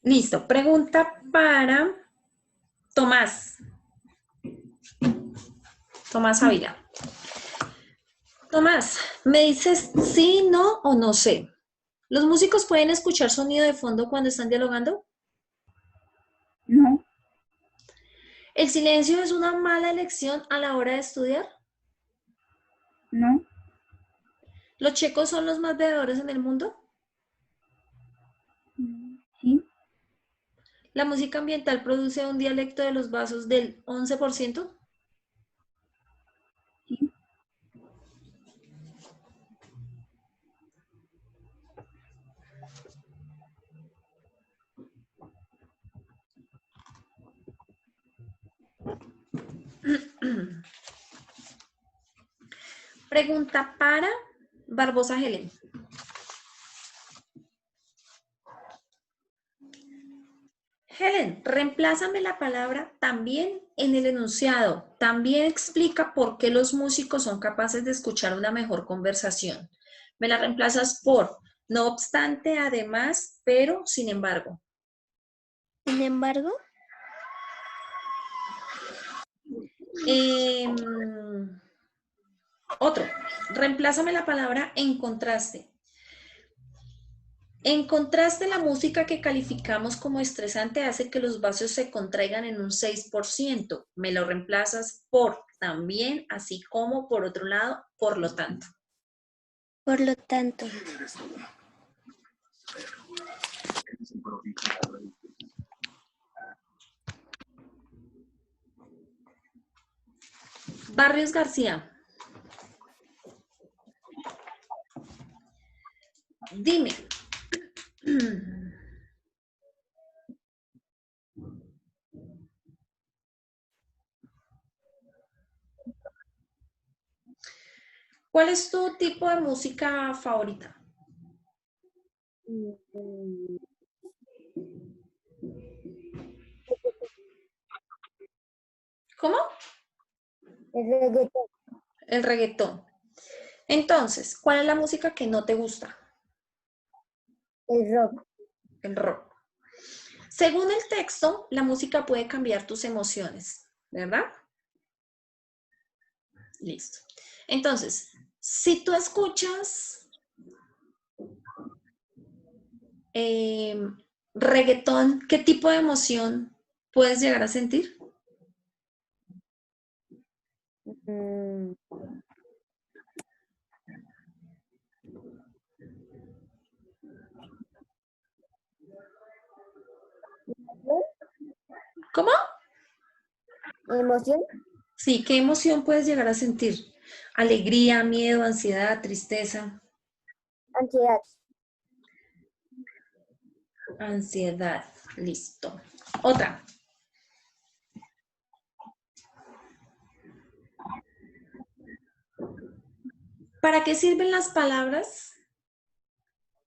Listo. Pregunta para Tomás. Tomás Ávila. Tomás, ¿me dices sí, no o no sé? ¿Los músicos pueden escuchar sonido de fondo cuando están dialogando? No, ¿El silencio es una mala elección a la hora de estudiar? no, ¿Los checos son los más bebedores en el mundo? sí, ¿La música ambiental produce un dialecto de los vasos del 11%? sí. Pregunta para Barbosa Helen. Helen, reemplázame la palabra también en el enunciado. También explica por qué los músicos son capaces de escuchar una mejor conversación. Me la reemplazas por no obstante, además, pero, sin embargo. Sin embargo, Otro, reemplázame la palabra en contraste. En contraste, la música que calificamos como estresante hace que los vasos se contraigan en un 6%. Me lo reemplazas por también, así como por otro lado, por lo tanto. por lo tanto, Barrios García. Dime. ¿Cuál es tu tipo de música favorita? ¿Cómo? el reggaetón, El reggaetón. Entonces, ¿cuál es la música que no te gusta? el rock, El rock. Según el texto, la música puede cambiar tus emociones, ¿verdad? Listo. Entonces, si tú escuchas reggaetón, ¿qué tipo de emoción puedes llegar a sentir? mm, ¿Cómo? emoción, Sí, ¿qué emoción puedes llegar a sentir? Alegría, miedo, ansiedad, tristeza, ansiedad, ansiedad. Listo. Otra. ¿Para qué sirven las palabras?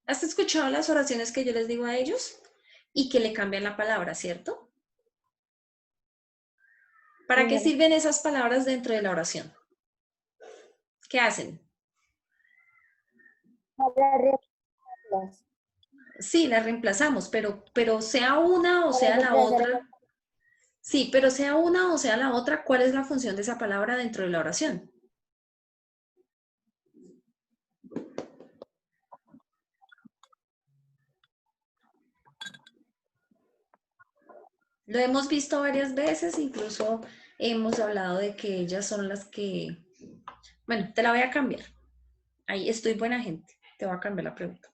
¿Has escuchado las oraciones que yo les digo a ellos? Y que le cambian la palabra, ¿cierto? ¿Para qué claro, sirven esas palabras dentro de la oración? ¿Qué hacen? para reemplazarlas, Sí, las reemplazamos, pero sea una o para sea la reemplazar otra. Sí, pero sea una o sea la otra, ¿cuál es la función de esa palabra dentro de la oración? Lo hemos visto varias veces, incluso hemos hablado de que ellas son las que... Bueno, te la voy a cambiar. Ahí estoy buena gente. Te voy a cambiar la pregunta.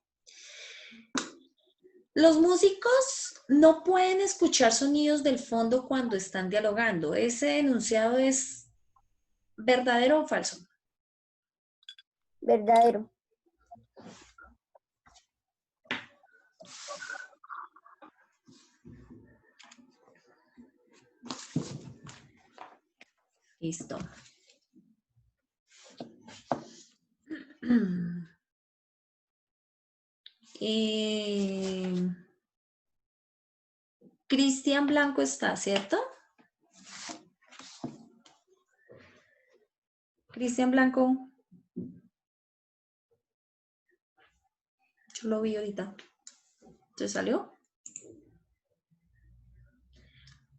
Los músicos no pueden escuchar sonidos del fondo cuando están dialogando. ¿Ese enunciado es verdadero o falso? verdadero, Listo. Cristian Blanco está, ¿cierto? Cristian Blanco, yo lo vi ahorita. ¿Se salió?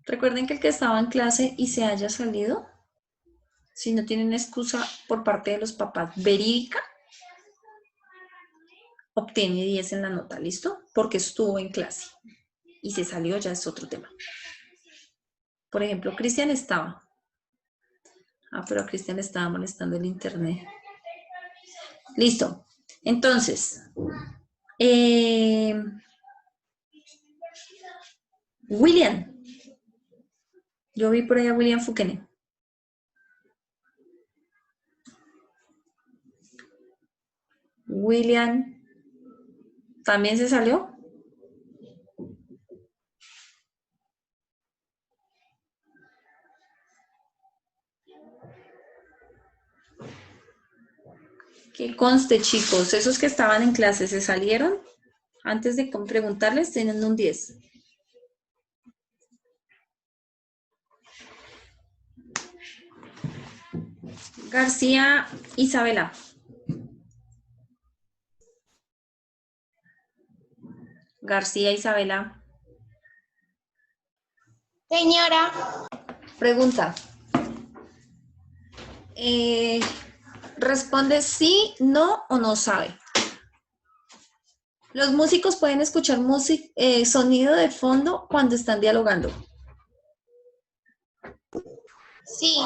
Recuerden que el que estaba en clase y se haya salido, si no tienen excusa por parte de los papás verídica, obtiene 10 en la nota, ¿listo? Porque estuvo en clase y se salió, ya es otro tema. Por ejemplo, Cristian estaba. Ah, pero a Cristian le estaba molestando el internet. Listo. Entonces, William. Yo vi por ahí a William Fukene. William también se salió. Que conste, chicos, esos que estaban en clase se salieron. Antes de preguntarles, tienen un 10. García Isabela. García Isabela. Señora, Pregunta. Responde sí, no o no sabe. Los músicos pueden escuchar sonido de fondo cuando están dialogando. sí,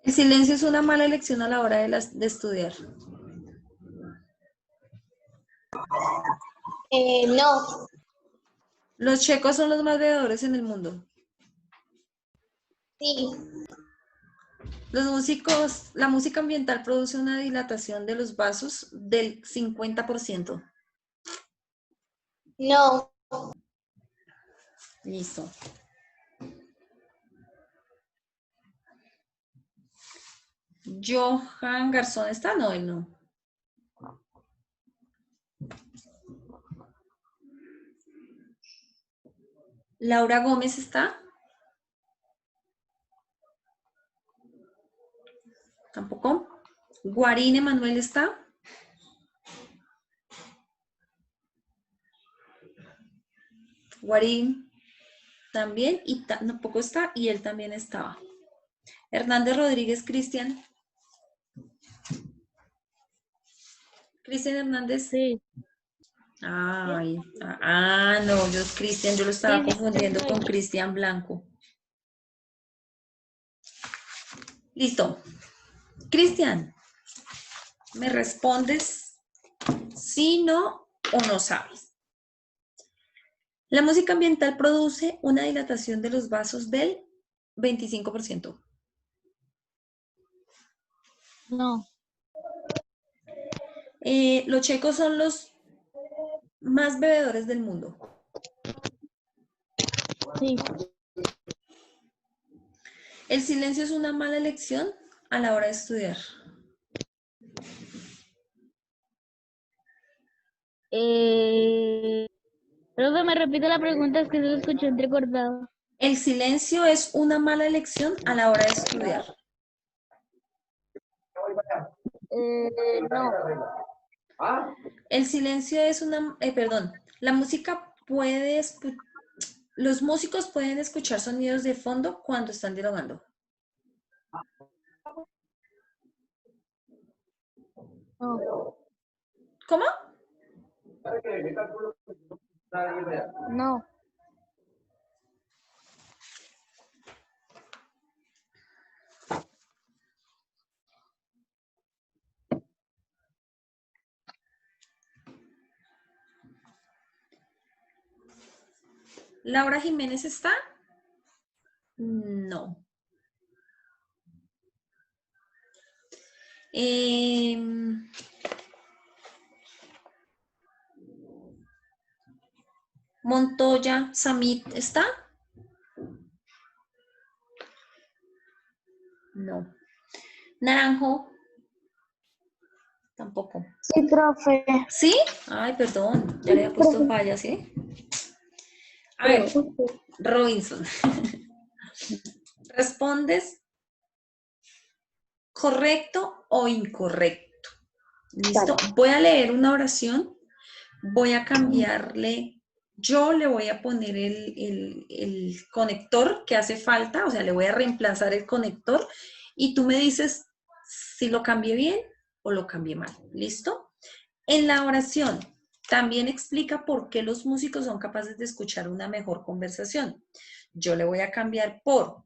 El silencio es una mala elección a la hora de estudiar. no, Los checos son los más bebedores en el mundo. sí, La música ambiental produce una dilatación de los vasos del 50%. no, Listo. Johan Garzón está, no, él no. Laura Gómez está. Tampoco. Guarín Emanuel está. Guarín también, y tampoco está, y él también estaba. Hernández Rodríguez Cristian. Cristian Hernández. Sí. Ay, no, Cristian, yo lo estaba confundiendo con Cristian Blanco. Listo. Cristian, ¿me respondes sí, no o no sabes? La música ambiental produce una dilatación de los vasos del 25%. No. Los checos son los más bebedores del mundo. Sí. El silencio es una mala elección a la hora de estudiar. Profe, me repite la pregunta, es que se lo escuché entrecortado. El silencio es una mala elección a la hora de estudiar. No. El silencio es la música los músicos pueden escuchar sonidos de fondo cuando están dialogando. No. ¿Cómo? No. ¿Laura Jiménez está? No. Montoya Samit está? No. Naranjo. Tampoco. sí, profe. ¿Sí? Ay, perdón. Ya le había puesto falla, ¿sí? A ver, Robinson. ¿Respondes correcto o incorrecto? ¿Listo? Voy a leer una oración. Voy a cambiarle yo le voy a poner el conector que hace falta, o sea, le voy a reemplazar el conector y tú me dices si lo cambié bien o lo cambié mal. ¿Listo? En la oración también explica por qué los músicos son capaces de escuchar una mejor conversación. Yo le voy a cambiar por,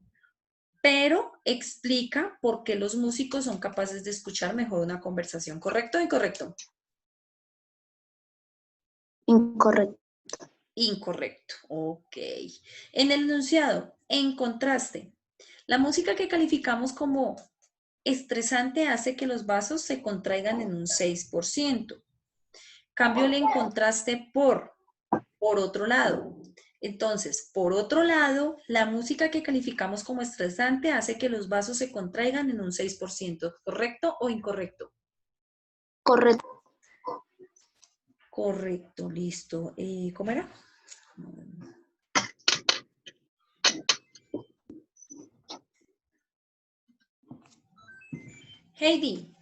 pero explica por qué los músicos son capaces de escuchar mejor una conversación. ¿Correcto o incorrecto? Incorrecto. Incorrecto. Ok. En el enunciado, en contraste, la música que calificamos como estresante hace que los vasos se contraigan en un 6%. Cámbiole en contraste por otro lado. Entonces, por otro lado, la música que calificamos como estresante hace que los vasos se contraigan en un 6%. ¿Correcto o incorrecto? Correcto. Correcto, listo. ¿Cómo era? Heidi.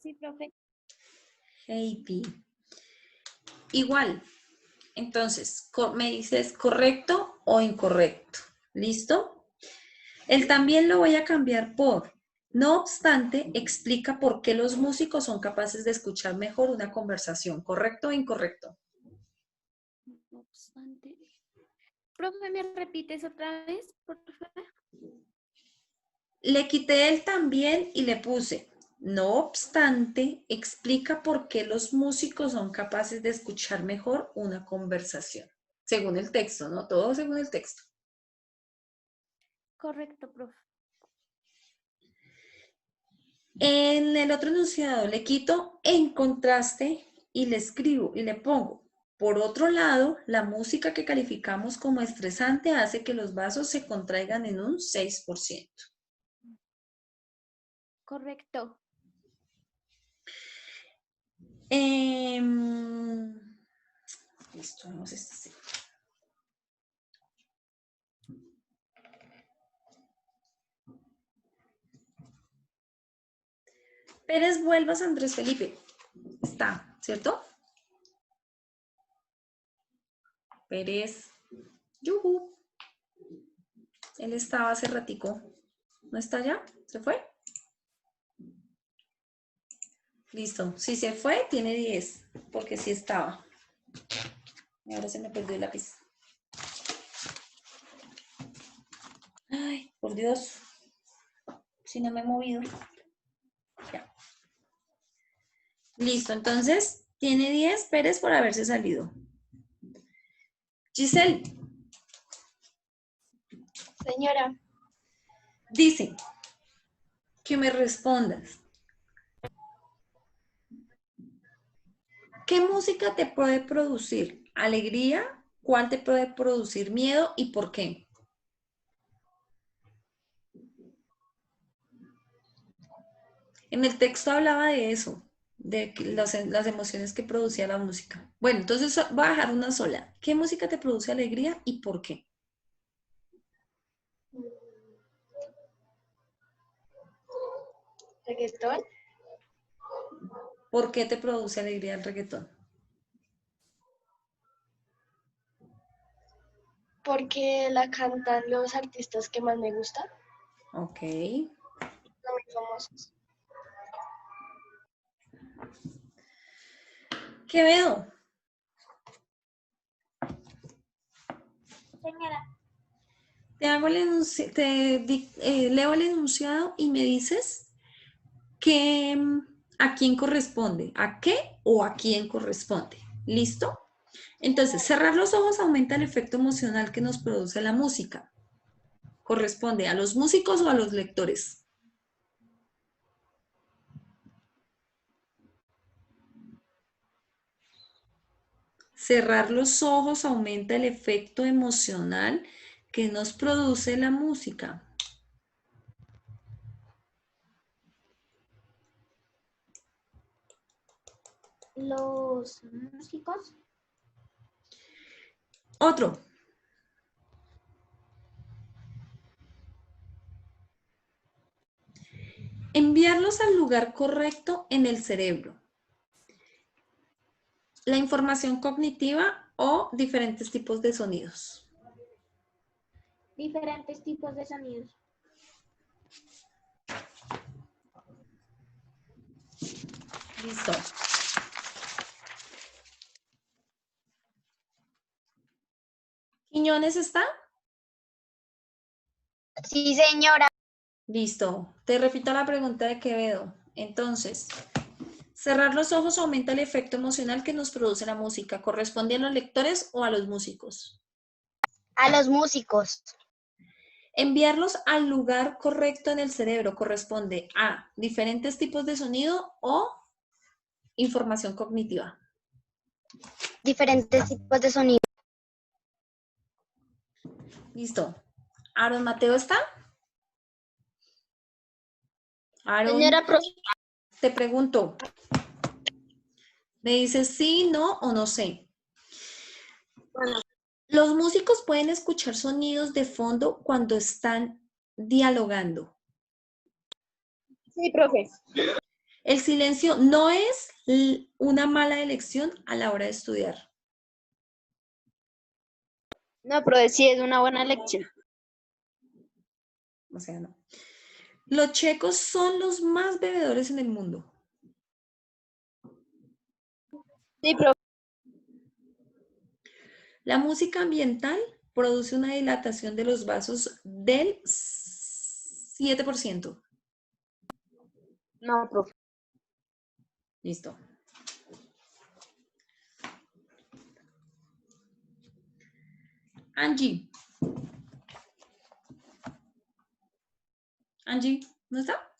Sí, profe. Heidi. Igual. Entonces, me dices correcto o incorrecto. ¿Listo? El también lo voy a cambiar por. No obstante, explica por qué los músicos son capaces de escuchar mejor una conversación. ¿Correcto o incorrecto? No obstante. Profe, ¿me repites otra vez, por favor? Le quité el también y le puse. No obstante, explica por qué los músicos son capaces de escuchar mejor una conversación. Según el texto, ¿no? Todo según el texto. Correcto, profe. En el otro enunciado le quito en contraste y le escribo y le pongo. Por otro lado, la música que calificamos como estresante hace que los vasos se contraigan en un 6%. Correcto. Listo, vamos a este sí. Pérez Vuelvas Andrés Felipe. Está, ¿cierto? Pérez. Yuhu. Él estaba hace ratico. ¿No está ya? ¿Se fue? Listo. Si se fue, tiene 10, porque sí estaba. Y ahora se me perdió el lápiz. Ay, por Dios. Si no me he movido. Ya. Listo, entonces tiene 10 Pérez por haberse salido. Giselle Señora, dice que me respondas. ¿Qué música te puede producir alegría? ¿Cuál te puede producir miedo y por qué? En el texto hablaba de eso, de las emociones que producía la música. Bueno, entonces voy a dejar una sola. ¿Qué música te produce alegría y por qué? reggaetón, ¿Por qué te produce alegría el reggaetón? porque la cantan los artistas que más me gustan, Ok. son muy famosos. Quevedo, Señora. te hago leo el enunciado y me dices que, a quién corresponde, a qué o a quién corresponde. ¿Listo? Entonces, cerrar los ojos aumenta el efecto emocional que nos produce la música. ¿Corresponde a los músicos o a los lectores? Cerrar los ojos aumenta el efecto emocional que nos produce la música. Los músicos. Otro. Enviarlos al lugar correcto en el cerebro. la información cognitiva o diferentes tipos de sonidos. Diferentes tipos de sonidos. Listo. ¿Quiñones está? Sí, señora. Listo. Te repito la pregunta de Quevedo. Entonces, cerrar los ojos aumenta el efecto emocional que nos produce la música. ¿Corresponde a los lectores o a los músicos? A los músicos. Enviarlos al lugar correcto en el cerebro corresponde a diferentes tipos de sonido o información cognitiva. Diferentes tipos de sonido. Listo. ¿Aaron Mateo está? Aaron, Señora profe. te pregunto. Me dices sí, no o no sé. Los músicos pueden escuchar sonidos de fondo cuando están dialogando. Sí, profe. El silencio no es una mala elección a la hora de estudiar. No, profe, sí es una buena lección. O sea, no. Los checos son los más bebedores en el mundo. Sí, profe. La música ambiental produce una dilatación de los vasos del 7%. No, profe. Listo. Angie. Angie, ¿no está?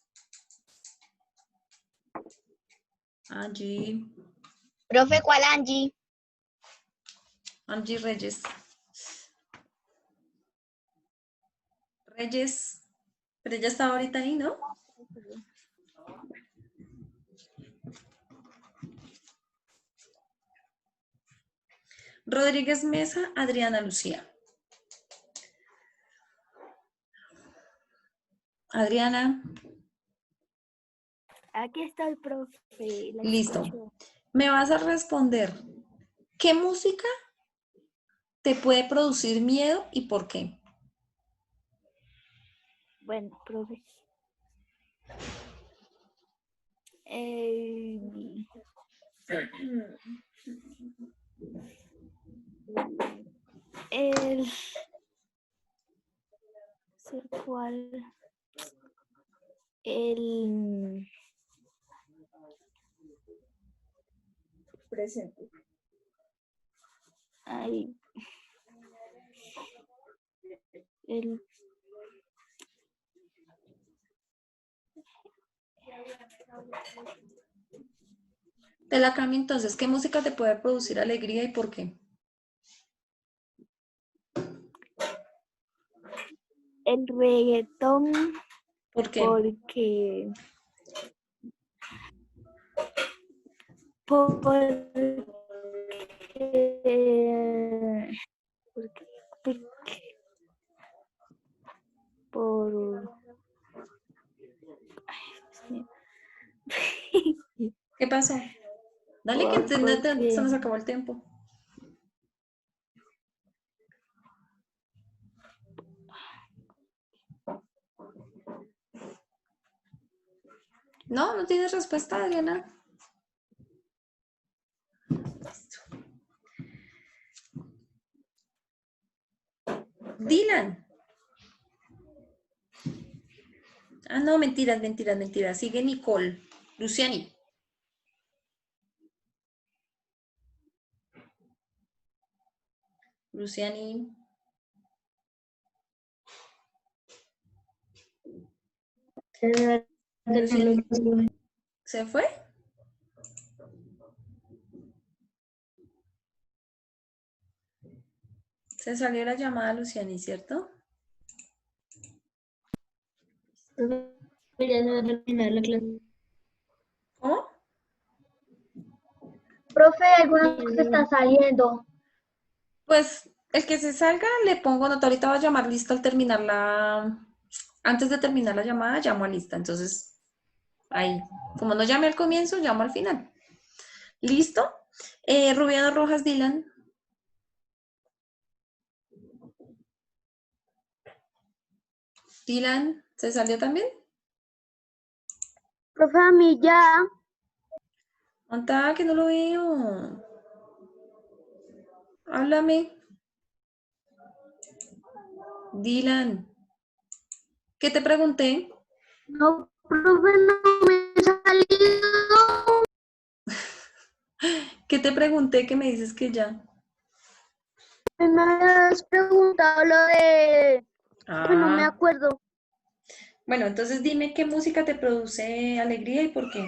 Angie. Profe, ¿cuál Angie? Angie Reyes. Reyes. Pero ella estaba ahorita ahí, ¿no? Rodríguez Mesa, Adriana Lucía. Adriana. Aquí está el profe. La Listo. escucho. Me vas a responder. ¿Qué música te puede producir miedo y por qué? Bueno, profe. El ser cual el Presente. ay, el Te la cambio entonces. ¿Qué música te puede producir alegría y por qué? el reggaetón ¿Por qué? porque porque por ay, ¿Qué pasó? Dale que se porque nos acabó el tiempo. No, no tienes respuesta, Adriana. Dylan. Ah, no, mentiras, mentiras, mentiras. Sigue Nicole. Luciani. Luciani. Luciani. ¿Se fue? Se salió la llamada Luciani, ¿cierto? Ya se va a terminar la clase. ¿Cómo? Profe, algunos se está saliendo. Pues el que se salga le pongo nota. Ahorita va a llamar lista al terminar antes de terminar la llamada, llamo a lista. Entonces, ahí. Como no llamé al comienzo, llamo al final. ¿Listo? Rubiano Rojas, Dylan. Dylan, ¿se salió también? Profe, a mí ya. Anda, que no lo veo. Háblame. Dylan. ¿Qué te pregunté? No, profe, no me he salido. ¿Qué te pregunté que me dices que ya? Me has preguntado lo de... Profe, no me Ah, acuerdo. bueno, entonces dime qué música te produce alegría y por qué.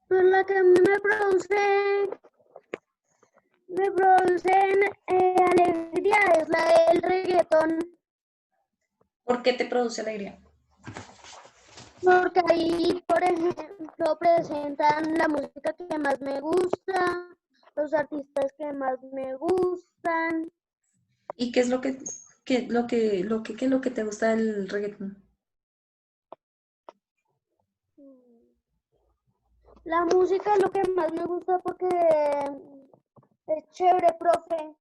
Pues la que a mí me producen alegría es la del reggaetón. ¿Por qué te produce alegría? Porque ahí, por ejemplo, presentan la música que más me gusta, los artistas que más me gustan. ¿Y qué es qué es lo que te gusta del reggaetón? La música es lo que más me gusta porque es chévere, profe.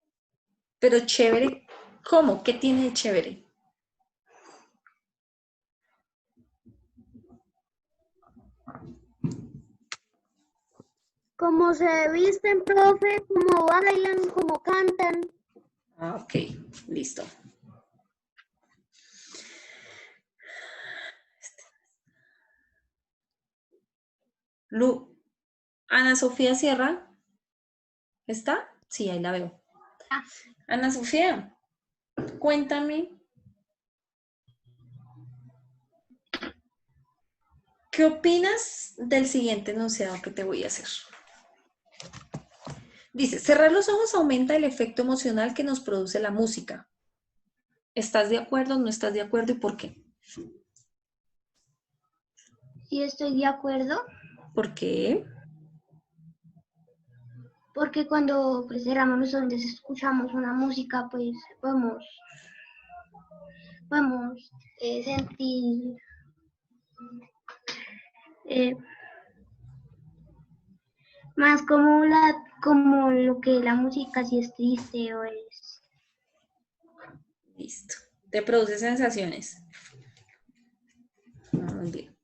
Pero chévere, ¿cómo? ¿Qué tiene de chévere? Cómo se visten, profe, cómo bailan, cómo cantan. Ah, ok, listo. Ana Sofía Sierra, ¿está? Sí, ahí la veo. Ana Sofía, cuéntame, ¿qué opinas del siguiente enunciado que te voy a hacer? Dice, cerrar los ojos aumenta el efecto emocional que nos produce la música. ¿Estás de acuerdo? ¿No estás de acuerdo? ¿Y por qué? Sí, estoy de acuerdo, ¿Por qué? porque cuando pues, cerramos los ojos, escuchamos una música, pues podemos sentir eh, más como lo que la música si es triste o es. Listo. Te produce sensaciones. Muy bien.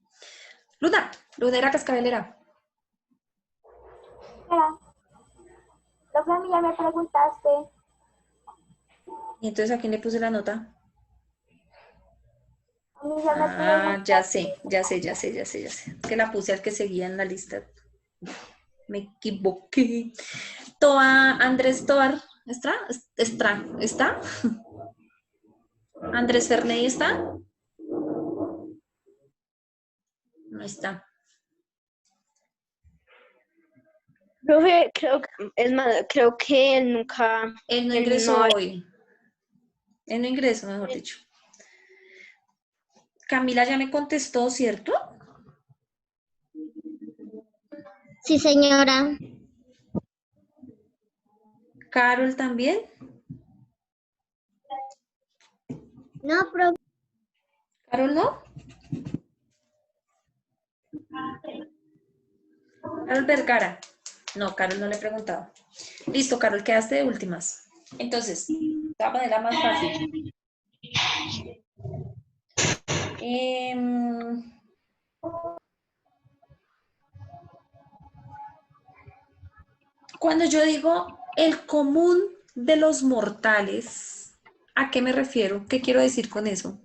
Lunera Cascabelera. Profe, a mí ya me preguntaste. ¿Y entonces a quién le puse la nota? A mí ya me Ah, ya preguntaste. sé, ya sé, ya sé, ya sé, ya sé. Que la puse al que seguía en la lista. Me equivoqué. Andrés Toar. ¿Está? Andrés Ferney está. No está. Profe, creo que él nunca Él no ingresó terminó. hoy. Él no ingresó, mejor dicho. Camila ya me contestó, ¿cierto? Sí, señora. Carol también. No, profe. ¿Carol no? Carol Vergara. No, Carol no le he preguntado. Listo, Carol, quedaste de últimas. Entonces, te voy a poner la más fácil. Cuando yo digo el común de los mortales, ¿a qué me refiero? ¿Qué quiero decir con eso?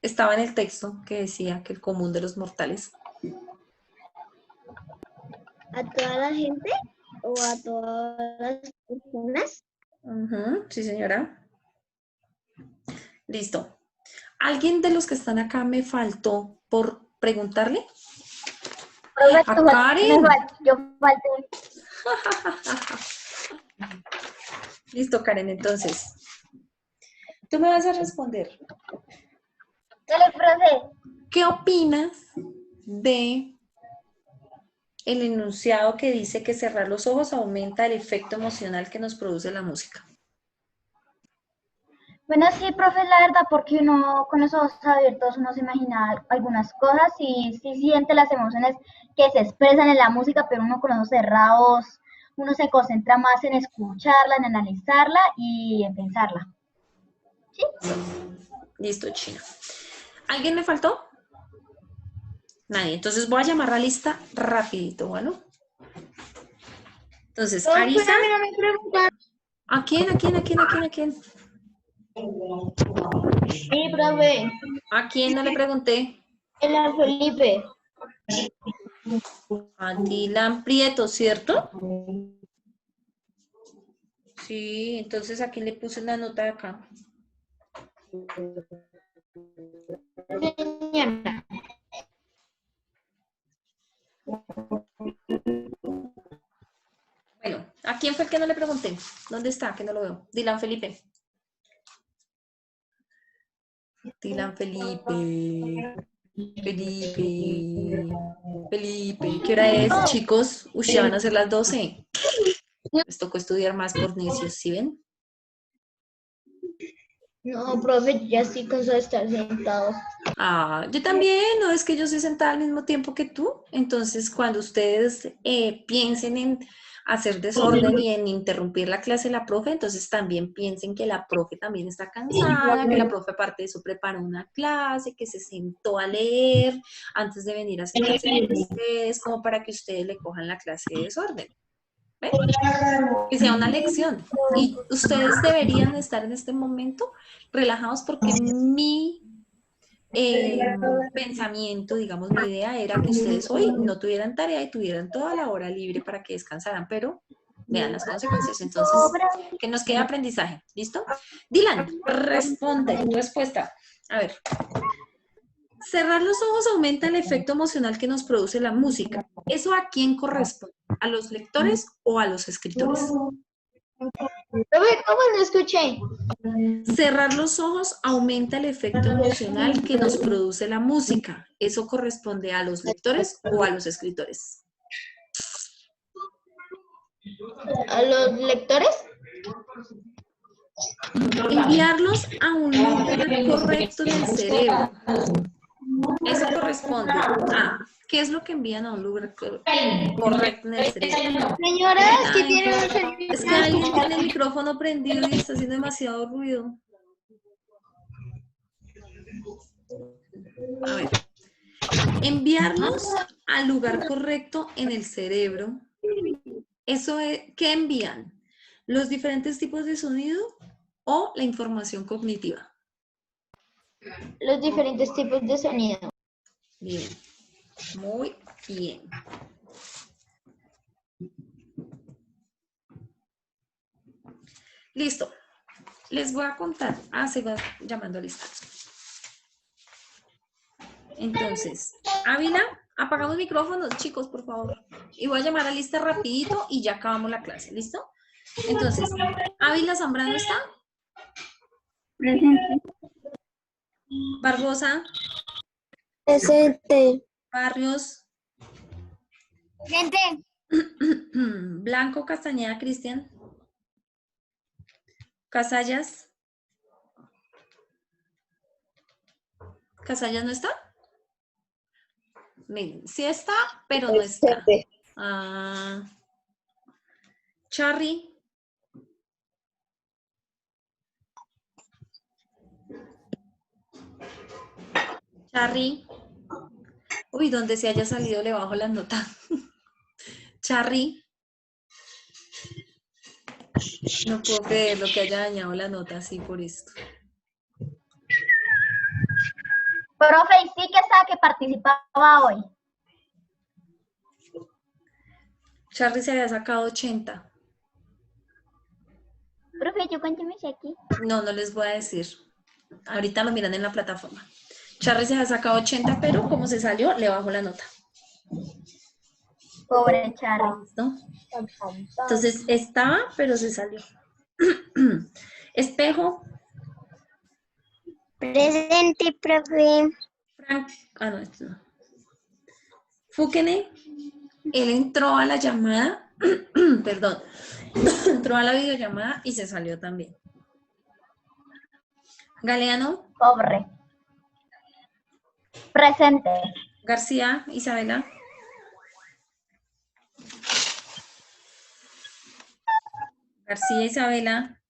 Estaba en el texto que decía que el común de los mortales. ¿A toda la gente o a todas las personas? Sí, señora. Listo. ¿Alguien de los que están acá me faltó por preguntarle? Profe, A Karen. yo falté. Listo, Karen, entonces. Tú me vas a responder. Dale, profe. ¿Qué opinas de el enunciado que dice que cerrar los ojos aumenta el efecto emocional que nos produce la música? Bueno, sí, profe, la verdad, porque uno con los ojos abiertos uno se imagina algunas cosas y sí siente las emociones que se expresan en la música, pero uno con los ojos cerrados, uno se concentra más en escucharla, en analizarla y en pensarla. Listo, Chino. ¿Alguien me faltó? Nadie. Entonces voy a llamar a la lista rapidito, ¿bueno? Entonces, Arisa. ¿A quién? Sí, profe. ¿A quién no le pregunté? El Felipe. A Dylan Prieto, ¿cierto? Sí, entonces aquí le puse una nota de acá. Señora. Bueno, ¿a quién fue el que no le pregunté? ¿Dónde está? Que no lo veo. Dylan Felipe. Dylan Felipe. Felipe. ¿Qué hora es, chicos? Uy, ya van a ser las 12. Les tocó estudiar más por necios, ¿sí ven? No, profe, yo ya estoy cansada de estar sentado. Ah, yo también, no es que yo soy sentada al mismo tiempo que tú. Entonces, cuando ustedes piensen en hacer desorden y en interrumpir la clase de la profe, entonces también piensen que la profe también está cansada, que la profe aparte de eso preparó una clase, que se sentó a leer antes de venir a sentarse con ustedes, como para que ustedes le cojan la clase de desorden. ¿Ven? Que sea una lección. Y ustedes deberían estar en este momento relajados porque mi pensamiento, digamos, mi idea era que ustedes hoy no tuvieran tarea y tuvieran toda la hora libre para que descansaran, pero vean las consecuencias. Entonces, que nos quede aprendizaje. ¿Listo? Dylan, respuesta. A ver. Cerrar los ojos aumenta el efecto emocional que nos produce la música. ¿Eso a quién corresponde? ¿A los lectores o a los escritores? Profe, ¿cómo lo escuché? Cerrar los ojos aumenta el efecto emocional que nos produce la música. ¿Eso corresponde a los lectores o a los escritores? ¿A los lectores? Enviarlos a un lugar correcto en el cerebro. Eso corresponde a, ¿qué es lo que envían a un lugar correcto en el cerebro? Señora, es que tiene un servicio. Es que alguien tiene el micrófono prendido y está haciendo demasiado ruido. A ver, enviarlos al lugar correcto en el cerebro. Eso es, ¿qué envían? ¿Los diferentes tipos de sonido o la información cognitiva? Los diferentes tipos de sonido. Bien, muy bien. Listo. Les voy a contar. Ah, se va llamando a lista. Entonces, Ávila, apagamos micrófonos, chicos, por favor. Y voy a llamar a lista rapidito y ya acabamos la clase, ¿listo? Entonces, Ávila Zambrano está. Presente. Barbosa. Presente. Barrios. Presente. Blanco Castañeda Cristian. Casallas. ¿Casallas no está? Miren, sí está, pero no está. Ah, Charry. Charry. Uy, donde se haya salido le bajo la nota. Charry. No puedo creer lo que haya dañado la nota así por esto. Profe, y sí que estaba que participaba hoy. Charry se había sacado 80. Profe, yo cuénteme si aquí. No, no les voy a decir. Ahorita lo miran en la plataforma. Charry se había sacado 80, pero como se salió, le bajo la nota. Pobre Charly. ¿No? Entonces estaba, pero se salió. Espejo. Presente, profe. Frank. Ah, no, esto no. Fúquene. Él entró a la llamada, perdón, entró a la videollamada y se salió también. Galeano, Pobre. Presente. García, Isabela, García, Isabela.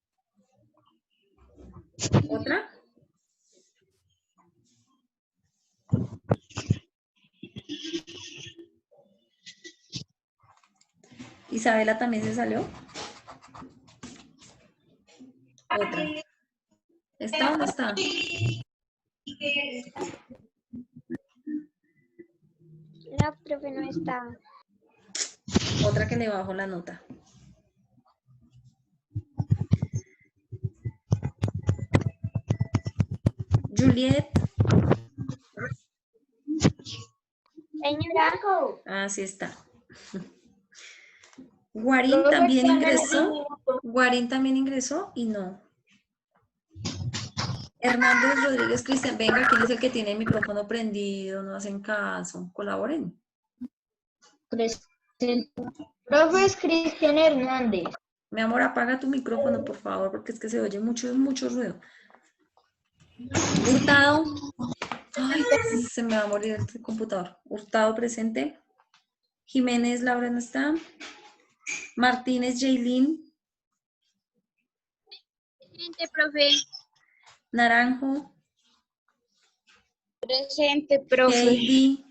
¿Otra? Isabela también se salió. Otra. ¿Está o no está? La profe no está. Otra que le bajo la nota. Juliet. Señora. Así está. Guarín también ingresó. Guarín también ingresó y no. Hernández Rodríguez Cristian, venga, ¿quién es el que tiene el micrófono prendido? No hacen caso. Colaboren. Profe es Cristian Hernández. Mi amor, apaga tu micrófono, por favor, porque es que se oye mucho, mucho ruido. Hurtado. Ay, se me va a morir el computador. Hurtado presente. Jiménez Laura no está. Martínez Jaylin. Presente, profe. Naranjo. Presente, profe. Heidi.